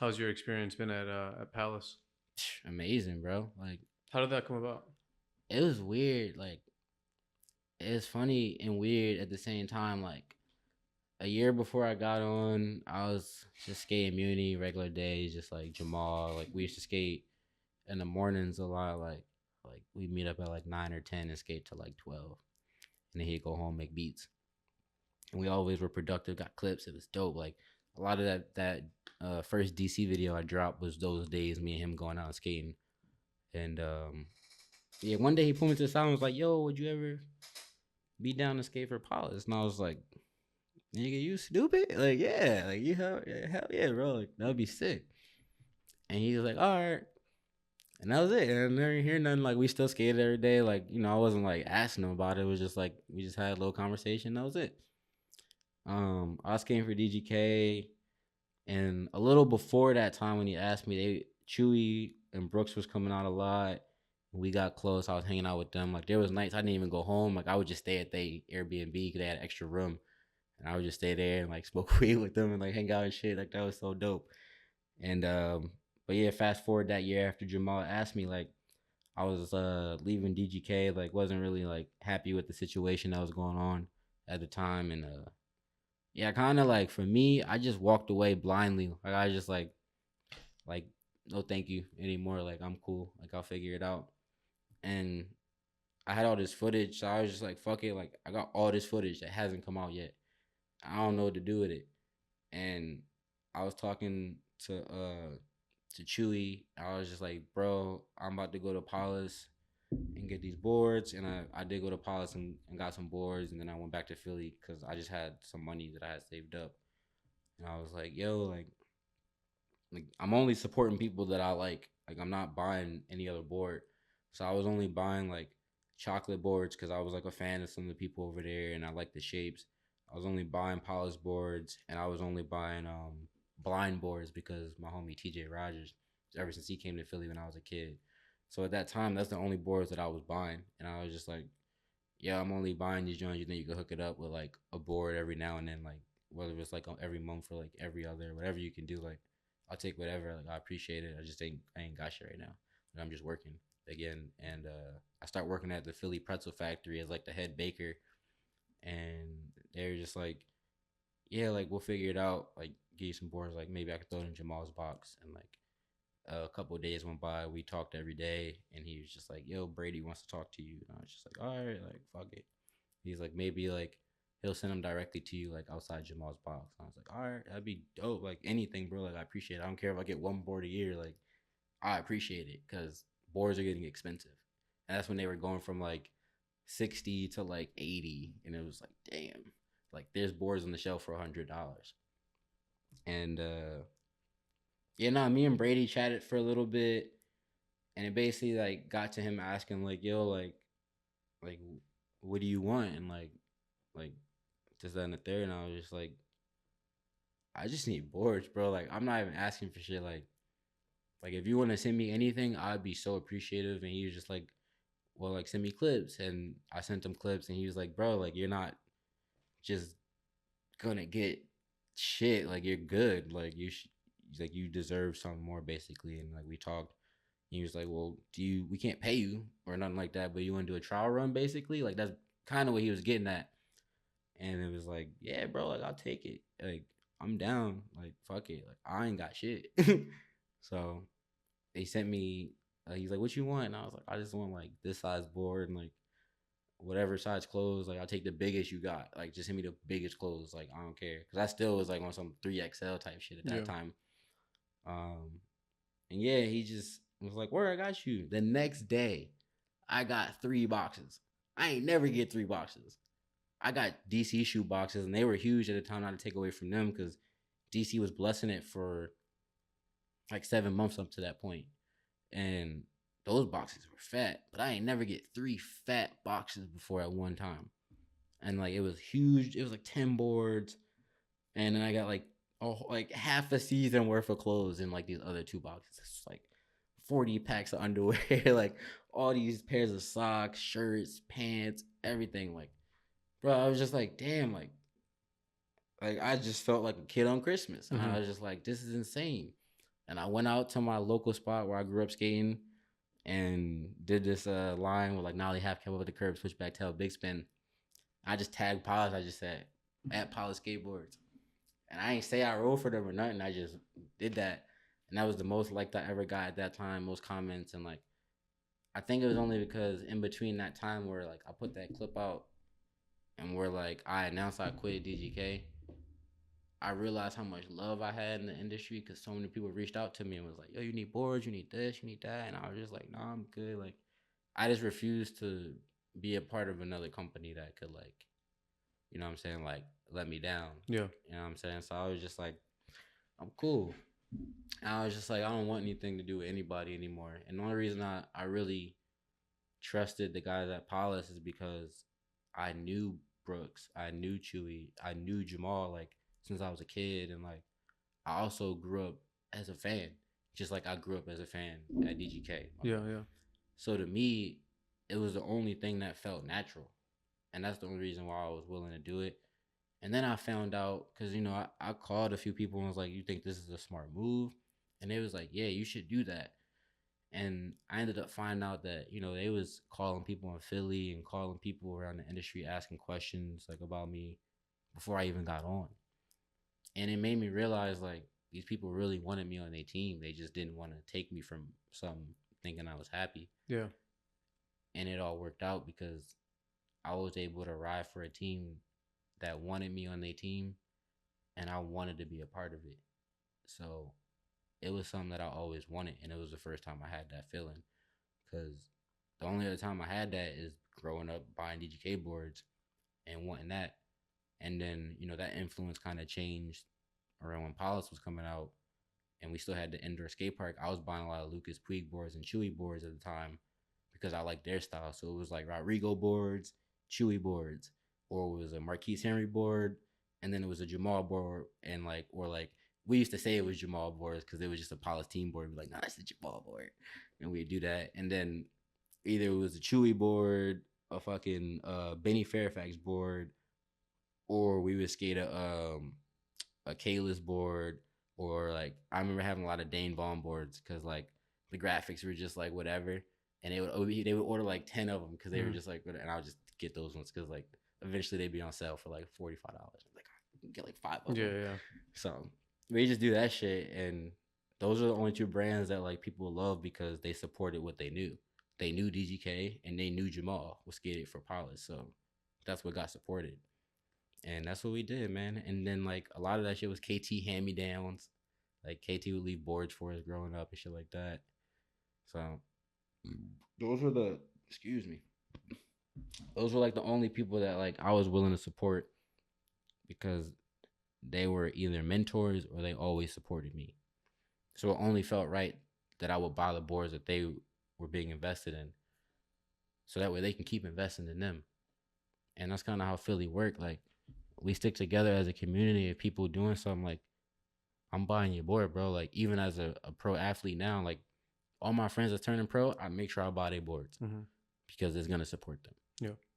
How's your experience been at Palace? Amazing, bro. Like How did that come about? it was weird. Like it's funny and weird at the same time. Like a year before I got on, I was just skating Muni regular days, just like Jamal. Like we used to skate in the mornings a lot. Like we meet up at like 9 or 10 and skate till like 12, and then he'd go home make beats. And we always were productive. Got clips. It was dope. Like a lot of that first DC video I dropped was those days me and him going out and skating. And yeah, one day he pulled me to the side and was like, "Yo, would you ever be down to skate for Palace?" And I was like, "Nigga, you stupid? Like, yeah, like you hell yeah, bro. Like that would be sick." And he was like, "All right." And that was it. And I didn't hear nothing. Like we still skated every day. Like, I wasn't like asking him about it. It was just like we just had a little conversation. That was it. I was skating for DGK, and a little before that time when he asked me, Chewy and Brooks was coming out a lot. We got close. I was hanging out with them. Like there was nights I didn't even go home. Like I would just stay at the Airbnb because they had an extra room, and I would just stay there and like smoke weed with them and like hang out and shit. Like that was so dope. And but yeah, fast forward that year after Jamal asked me, like I was leaving DGK, like wasn't really like happy with the situation that was going on at the time, and yeah, kind of like for me, I just walked away blindly. Like I just like no thank you anymore. Like I'm cool. Like I'll figure it out. And I had all this footage, so I was just like, fuck it. Like I got all this footage that hasn't come out yet. I don't know what to do with it. And I was talking to Chewy. I was just like, bro, I'm about to go to Palace and get these boards. And I did go to Palace and got some boards. And then I went back to Philly because I just had some money that I had saved up. And I was like, yo, like I'm only supporting people that I like. Like I'm not buying any other board. So I was only buying like chocolate boards because I was like a fan of some of the people over there and I like the shapes. I was only buying polished boards and I was only buying blind boards because my homie TJ Rogers, ever since he came to Philly when I was a kid. So at that time, that's the only boards that I was buying, and I was just like, yeah, I'm only buying these joints. You think you can hook it up with like a board every now and then, like whether it's like on every month or like every other, whatever you can do. Like I'll take whatever. Like I appreciate it. I ain't got shit right now. And I'm just working again, and I start working at the Philly Pretzel Factory as like the head baker, and they're just like, yeah, like we'll figure it out. Like give you some boards. Like maybe I could throw it in Jamal's box, and like a couple of days went by. We talked every day, and he was just like, "Yo, Brady wants to talk to you." And I was just like, "All right, like fuck it." He's like, maybe like he'll send them directly to you, like outside Jamal's box. And I was like, "All right, that'd be dope. Like anything, bro. Like I appreciate it. I don't care if I get one board a year. Like I appreciate it because boards are getting expensive." And that's when they were going from like 60 to like 80, and it was like, damn. Like there's boards on the shelf for $100, and yeah, nah, me and Brady chatted for a little bit, and it basically like got to him asking like, "Yo, like, what do you want?" And like this, that, and the third. And I was just like, "I just need boards, bro. Like, I'm not even asking for shit. Like if you want to send me anything, I'd be so appreciative." And he was just like, "Well, like send me clips." And I sent him clips, and he was like, "Bro, like you're not just gonna get shit. Like you're good. Like like you deserve something more, basically." And like we talked. He was like, "Well, we can't pay you or nothing like that, but you want to do a trial run, basically?" Like that's kind of what he was getting at. And it was like, "Yeah, bro, like I'll take it. Like I'm down. Like fuck it. Like I ain't got shit." So they sent me. He's like, "What you want?" And I was like, "I just want like this size board and like whatever size clothes. Like I'll take the biggest you got. Like just send me the biggest clothes. Like I don't care because I still was like on some 3XL type shit at that Yeah. time." Um, and yeah, he just was like, "Where I got you." The next day, I got 3 boxes. I ain't never get 3 boxes. I got DC shoe boxes, and they were huge at the time. Not to take away from them, because DC was blessing it for like 7 months up to that point, and those boxes were fat. But I ain't never get 3 fat boxes before at one time, and like it was huge. It was like 10 boards, and then I got like half a season worth of clothes in like these other 2 boxes. It's like 40 packs of underwear, like all these pairs of socks, shirts, pants, everything. Like, bro, I was just like, damn, like I just felt like a kid on Christmas. And Mm-hmm. I was just like, this is insane. And I went out to my local spot where I grew up skating and did this line with like nollie half cab over the curb, switch back tail, big spin. I just tagged Palace. I just said at Palace Skateboards, and I ain't say I rolled for them or nothing. I just did that, and that was the most liked I ever got at that time. Most comments, and like I think it was only because in between that time where like I put that clip out and where like I announced I quit DGK, I realized how much love I had in the industry because so many people reached out to me and was like, "Yo, you need boards, you need this, you need that," and I was just like, "Nah, I'm good." Like, I just refused to be a part of another company that could like, you know what I'm saying, like let me down. Yeah. You know what I'm saying? So I was just like, I'm cool. And I was just like, I don't want anything to do with anybody anymore. And the only reason I really trusted the guys at Palace is because I knew Brooks, I knew Chewy, I knew Jamal like since I was a kid, and like I also grew up as a fan, just like I grew up as a fan at DGK. Yeah. Yeah. So to me, it was the only thing that felt natural, and that's the only reason why I was willing to do it. And then I found out because you know I called a few people and was like, "You think this is a smart move?" And they was like, "Yeah, you should do that." And I ended up finding out that you know they was calling people in Philly and calling people around the industry asking questions like about me before I even got on, and it made me realize like these people really wanted me on their team. They just didn't want to take me from some thinking I was happy. Yeah. And it all worked out because I was able to ride for a team that wanted me on their team, and I wanted to be a part of it. So it was something that I always wanted, and it was the first time I had that feeling. Because the only other time I had that is growing up buying DGK boards and wanting that, and then you know that influence kind of changed around when Palace was coming out, and we still had the indoor skate park. I was buying a lot of Lucas Puig boards and Chewy boards at the time because I liked their style. So it was like Rodrigo boards, Chewy boards, or it was a Marquise Henry board, and then it was a Jamal board, and like or like we used to say it was Jamal boards because it was just a Palace team board. We'd be like, nah, it's a Jamal board, and we'd do that. And then either it was a Chewy board, a fucking Benny Fairfax board, or we would skate a Kalis board, or like I remember having a lot of Dane Vaughn boards because like the graphics were just like whatever, and they would order like 10 of them because they were just like, and I would just get those ones because like eventually they'd be on sale for like $45. Like I can get like 5 of them. Yeah. So we just do that shit, and those are the only two brands that like people love because they supported what they knew. They knew DGK and they knew Jamal was skated for Palace, so that's what got supported. And that's what we did, man. And then like a lot of that shit was KT hand me downs. Like KT would leave boards for us growing up and shit like that. So those were the excuse me. Those were like the only people that like I was willing to support because they were either mentors or they always supported me. So it only felt right that I would buy the boards that they were being invested in. So that way they can keep investing in them. And that's kind of how Philly worked. Like we stick together as a community of people doing something. Like I'm buying your board, bro. Like even as a pro athlete now, like all my friends that's turning pro, I make sure I buy their boards because it's gonna support them. Yeah.